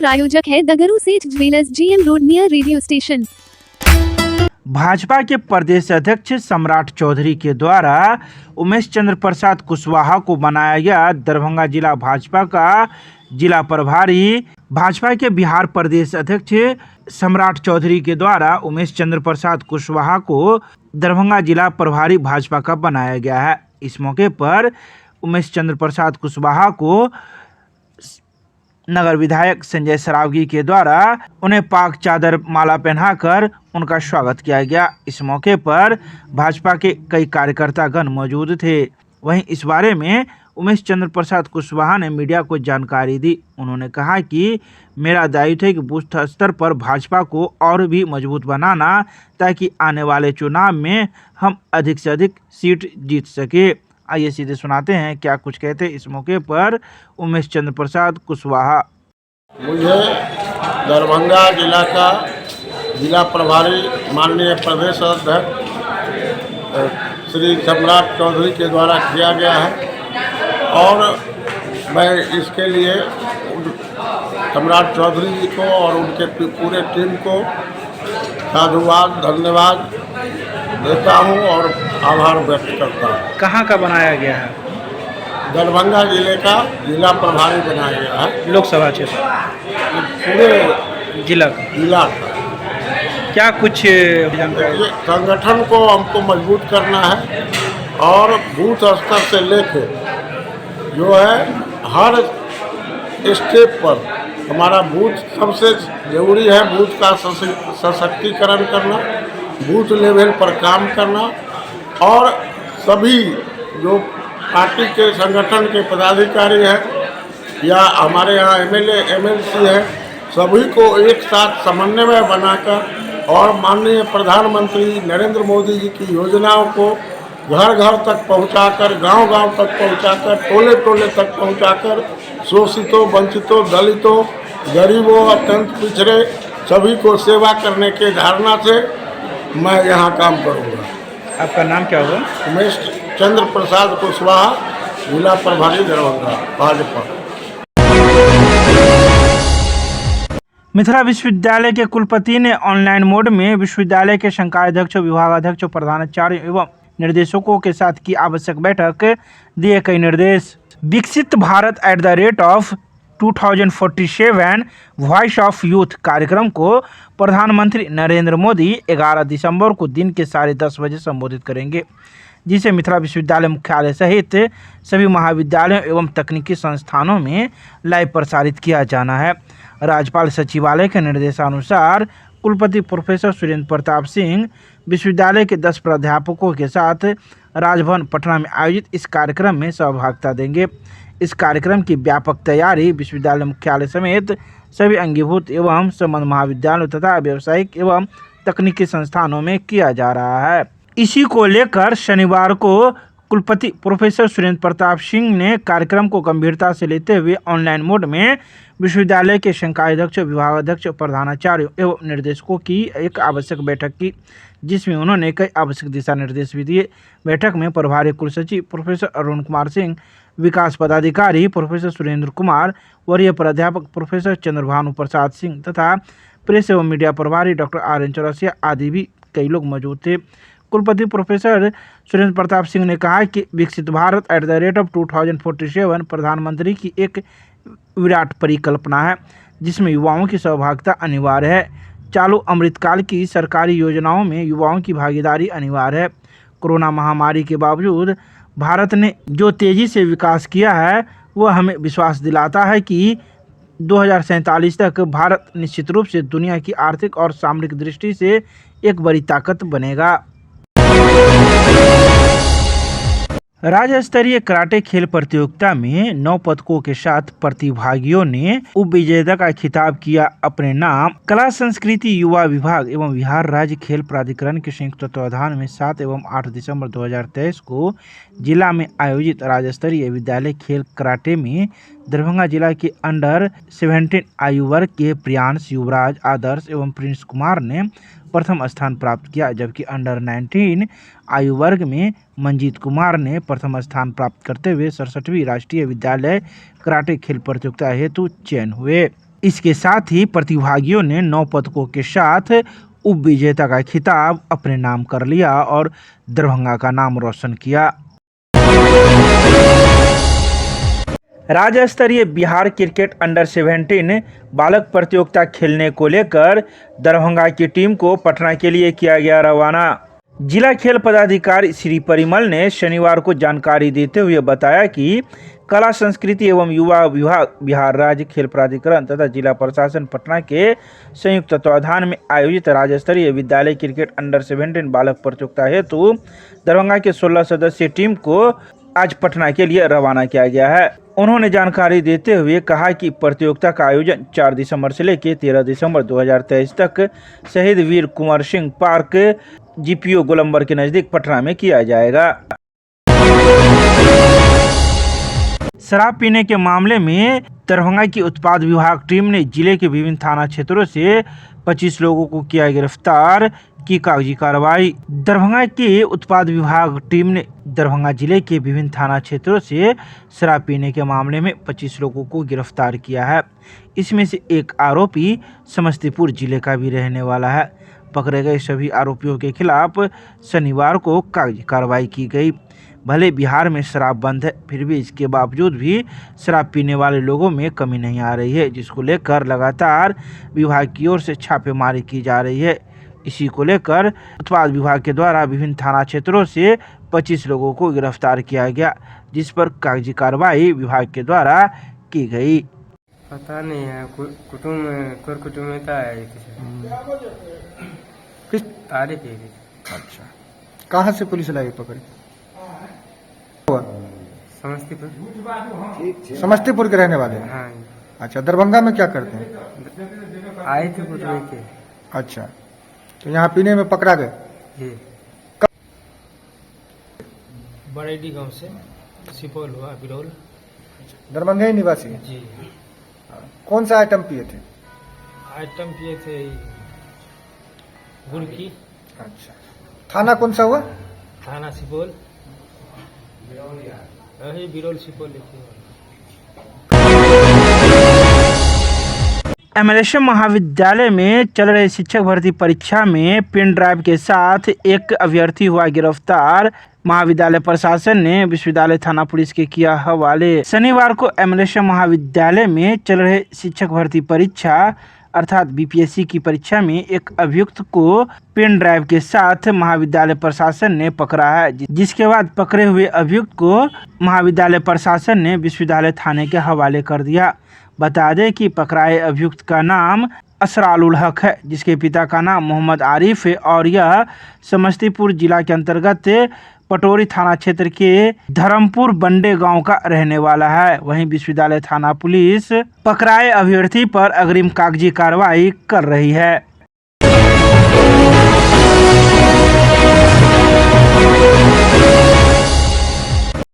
प्रायोजक है द गुरु सेठ jewellers, GM road near radio station. Bhajpa के प्रदेश अध्यक्ष सम्राट चौधरी के द्वारा उमेश चंद्र प्रसाद कुशवाहा को बनाया गया दरभंगा जिला भाजपा का जिला प्रभारी। भाजपा के बिहार प्रदेश अध्यक्ष सम्राट चौधरी के द्वारा उमेश चंद्र प्रसाद कुशवाहा को दरभंगा जिला प्रभारी भाजपा का बनाया गया है। इस मौके पर उमेश चंद्र प्रसाद कुशवाहा को नगर विधायक संजय सरावगी के द्वारा उन्हें पाक चादर माला पहनाकर उनका स्वागत किया गया। इस मौके पर भाजपा के कई कार्यकर्तागण मौजूद थे। वहीं इस बारे में उमेश चंद्र प्रसाद कुशवाहा ने मीडिया को जानकारी दी। उन्होंने कहा कि मेरा दायित्व है कि बूथ स्तर पर भाजपा को और भी मजबूत बनाना, ताकि आने वाले चुनाव में हम अधिक से अधिक सीट जीत सके। आइए सीधे सुनाते हैं क्या कुछ कहते इस मौके पर उमेश चंद्र प्रसाद कुशवाहा। मुझे दरभंगा जिला का जिला प्रभारी माननीय प्रदेश अध्यक्ष श्री सम्राट चौधरी के द्वारा किया गया है और मैं इसके लिए सम्राट चौधरी जी को और उनके पूरे टीम को साधुवाद धन्यवाद देता हूं और आभार व्यक्त करता हूं। कहाँ का बनाया गया है? दरभंगा जिले का जिला प्रभारी बनाया गया है, लोकसभा क्षेत्र पूरे जिला जिला का। क्या कुछ जानकारी? ये संगठन को हमको मजबूत करना है और बूथ स्तर से लेके जो है हर स्टेप पर हमारा बूथ सबसे जरूरी है। बूथ का सशक्तिकरण करना, बूथ लेवल पर काम करना और सभी जो पार्टी के संगठन के पदाधिकारी हैं या हमारे यहाँ MLA MLC हैं, सभी को एक साथ समन्वय बनाकर और माननीय प्रधानमंत्री नरेंद्र मोदी जी की योजनाओं को घर घर तक पहुंचाकर, गांव गांव तक पहुंचाकर, टोले टोले तक पहुंचाकर शोषितों, वंचितों, दलितों, गरीबों, अत्यंत पिछड़े सभी को सेवा करने के धारणा से मैं यहाँ काम करूँगा। आपका नाम क्या होगा? उमेश चंद्र प्रसाद कुशवाहा, जिला प्रभारी दरभंगा, भाजपा। मिथिला विश्वविद्यालय के कुलपति ने ऑनलाइन मोड में विश्वविद्यालय के संकायाध्यक्षों, विभागाध्यक्षों, प्रधानाचार्यों एवं निर्देशकों के साथ की आवश्यक बैठक, दिए कई निर्देश। विकसित भारत @2047 वॉइस ऑफ यूथ कार्यक्रम को प्रधानमंत्री नरेंद्र मोदी 11 दिसंबर को दिन के 10:30 बजे संबोधित करेंगे, जिसे मिथिला विश्वविद्यालय मुख्यालय सहित सभी महाविद्यालयों एवं तकनीकी संस्थानों में लाइव प्रसारित किया जाना है। राज्यपाल सचिवालय के निर्देशानुसार कुलपति प्रोफेसर सुरेंद्र प्रताप सिंह विश्वविद्यालय के 10 प्राध्यापकों के साथ राजभवन पटना में आयोजित इस कार्यक्रम में सहभागिता देंगे। इस कार्यक्रम की व्यापक तैयारी विश्वविद्यालय मुख्यालय समेत सभी अंगीभूत एवं संबद्ध महाविद्यालयों तथा व्यावसायिक एवं तकनीकी संस्थानों में किया जा रहा है। इसी को लेकर शनिवार को कुलपति प्रोफेसर सुरेंद्र प्रताप सिंह ने कार्यक्रम को गंभीरता से लेते हुए ऑनलाइन मोड में विश्वविद्यालय के संकायाध्यक्ष, विभागाध्यक्ष, प्रधानाचार्यों एवं निर्देशकों की एक आवश्यक बैठक की, जिसमें उन्होंने कई आवश्यक दिशा निर्देश भी दिए। बैठक में प्रभारी कुलसचिव प्रोफेसर अरुण कुमार सिंह, विकास पदाधिकारी प्रोफेसर सुरेंद्र कुमार, वरीय प्राध्यापक प्रोफेसर चंद्रभानु प्रसाद सिंह तथा प्रेस एवं मीडिया प्रभारी डॉक्टर RN चौरसिया आदि भी कई लोग मौजूद थे। कुलपति प्रोफेसर सुरेंद्र प्रताप सिंह ने कहा कि विकसित भारत @2047 प्रधानमंत्री की एक विराट परिकल्पना है, जिसमें युवाओं की सहभागिता अनिवार्य है। चालू अमृतकाल की सरकारी योजनाओं में युवाओं की भागीदारी अनिवार्य है। कोरोना महामारी के बावजूद भारत ने जो तेज़ी से विकास किया है, वह हमें विश्वास दिलाता है कि 2047 तक भारत निश्चित रूप से दुनिया की आर्थिक और सामरिक दृष्टि से एक बड़ी ताकत बनेगा। राज्य स्तरीय कराटे खेल प्रतियोगिता में 9 पदकों के साथ प्रतिभागियों ने उप विजेता का खिताब किया अपने नाम। कला संस्कृति युवा विभाग एवं बिहार राज्य खेल प्राधिकरण के संयुक्त तत्वाधान में 7 एवं 8 दिसंबर 2023 को जिला में आयोजित राज्य स्तरीय विद्यालय खेल कराटे में दरभंगा जिला के अंडर 17 आयु वर्ग के प्रियांश, युवराज, आदर्श एवं प्रिंस कुमार ने प्रथम स्थान प्राप्त किया, जबकि अंडर 19 आयु वर्ग में मंजीत कुमार ने प्रथम स्थान प्राप्त करते हुए 67वीं राष्ट्रीय विद्यालय कराटे खेल प्रतियोगिता हेतु चयन हुए। इसके साथ ही प्रतिभागियों ने 9 पदकों के साथ उप विजेता का खिताब अपने नाम कर लिया और दरभंगा का नाम रोशन किया। राज्य स्तरीय बिहार क्रिकेट अंडर 17 बालक प्रतियोगिता खेलने को लेकर दरभंगा की टीम को पटना के लिए किया गया रवाना। जिला खेल पदाधिकारी श्री परिमल ने शनिवार को जानकारी देते हुए बताया कि कला संस्कृति एवं युवा विभाग, बिहार राज्य खेल प्राधिकरण तथा जिला प्रशासन पटना के संयुक्त तत्वाधान में आयोजित राज्य स्तरीय विद्यालय क्रिकेट अंडर 17 बालक प्रतियोगिता हेतु दरभंगा के 16 सदस्यीय टीम को आज पटना के लिए रवाना किया गया है। उन्होंने जानकारी देते हुए कहा कि प्रतियोगिता का आयोजन 4 दिसंबर से लेकर 13 दिसंबर 2023 तक शहीद वीर कुंवर सिंह पार्क जीपीओ गोलंबर के नजदीक पटना में किया जाएगा। शराब पीने के मामले में दरभंगा की उत्पाद विभाग टीम ने जिले के विभिन्न थाना क्षेत्रों से 25 लोगों को किया गिरफ्तार, की कागजी कार्रवाई। दरभंगा की उत्पाद विभाग टीम ने दरभंगा जिले के विभिन्न थाना क्षेत्रों से शराब पीने के मामले में 25 लोगों को गिरफ्तार किया है। इसमें से एक आरोपी समस्तीपुर जिले का भी रहने वाला है। पकड़े गए सभी आरोपियों के खिलाफ शनिवार को कागजी कार्रवाई की गई। भले बिहार में शराब बंद है, फिर भी इसके बावजूद भी शराब पीने वाले लोगों में कमी नहीं आ रही है, जिसको लेकर लगातार विभाग की ओर से छापेमारी की जा रही है। इसी को लेकर उत्पाद विभाग के द्वारा विभिन्न थाना क्षेत्रों से 25 लोगों को गिरफ्तार किया गया, जिस पर कागजी कार्रवाई विभाग के द्वारा की गई। पता नहीं है, कुटुम्बता है किस तारीख है। अच्छा, कहाँ से पुलिस लाई पकड़ी? समस्तीपुर। समस्तीपुर के रहने वाले हैं? हाँ। अच्छा, दरभंगा में क्या करते हैं? आए थे कुछ के। अच्छा, तो यहाँ पीने में पकड़ा गए? जी। बड़ेडी गांव से सुपौल हुआ बिरौल। दरभंगा ही निवासी है? जी। कौन सा आइटम पिए थे? आइटम पिए थे गुड़ की। अच्छा, थाना कौन सा हुआ? थाना सुपौल, यही बिरौल सुपौल लिखी। एमएलएसएम महाविद्यालय में चल रहे शिक्षक भर्ती परीक्षा में पेन ड्राइव के साथ एक अभ्यर्थी हुआ गिरफ्तार। महाविद्यालय प्रशासन ने विश्वविद्यालय थाना पुलिस के किया हवाले। शनिवार को एमएलएसएम महाविद्यालय में चल रहे शिक्षक भर्ती परीक्षा अर्थात बीपीएससी की परीक्षा में एक अभियुक्त को पेन ड्राइव के साथ महाविद्यालय प्रशासन ने पकड़ा है, जिसके बाद पकड़े हुए अभियुक्त को महाविद्यालय प्रशासन ने विश्वविद्यालय थाने के हवाले कर दिया। बता दें कि पकड़ाए अभियुक्त का नाम असरारुल हक है, जिसके पिता का नाम मोहम्मद आरिफ है और यह समस्तीपुर जिला के अंतर्गत पटोरी थाना क्षेत्र के धर्मपुर बंडे गांव का रहने वाला है। वहीं विश्वविद्यालय थाना पुलिस पकड़ाए अभ्यर्थी पर अग्रिम कागजी कार्रवाई कर रही है।